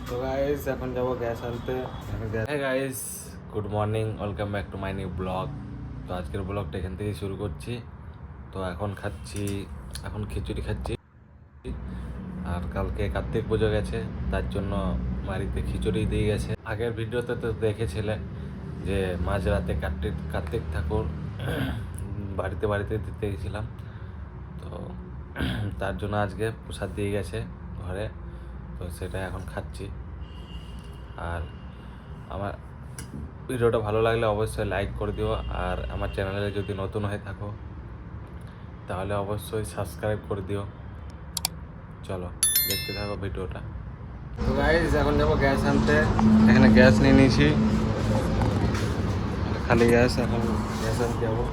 তো গাইস এখন যাবো গ্যাস আনতে। হ্যাঁ guys, good morning, welcome back to my new blog. তো আজকের ব্লগটা এখান থেকেই শুরু করছি। তো এখন খিচুড়ি খাচ্ছি। আর কালকে কার্তিক পুজো গেছে, তার জন্য বাড়িতে খিচুড়ি দিয়ে গেছে। আগের ভিডিওতে তো দেখেছিলে যে মাঝরাতে কার্তিক ঠাকুর বাড়িতে বাড়িতে দিতে গেছিলাম। তো তার জন্য আজকে প্রসাদ দিয়ে গেছে ঘরে, তো সেটা এখন খাচ্ছি। আর আমার ভিডিওটা ভালো লাগলে অবশ্যই লাইক করে দিও, আর আমার চ্যানেলে যদি নতুন হয়ে থাকো তাহলে অবশ্যই সাবস্ক্রাইব করে দিও। চলো দেখতে থাকো ভিডিওটা। তো গাইস এখন যাবো গ্যাস আনতে। এখানে গ্যাস নিয়ে নিয়েছি, খালি গ্যাস। এখন গ্যাস আনতে যাবো।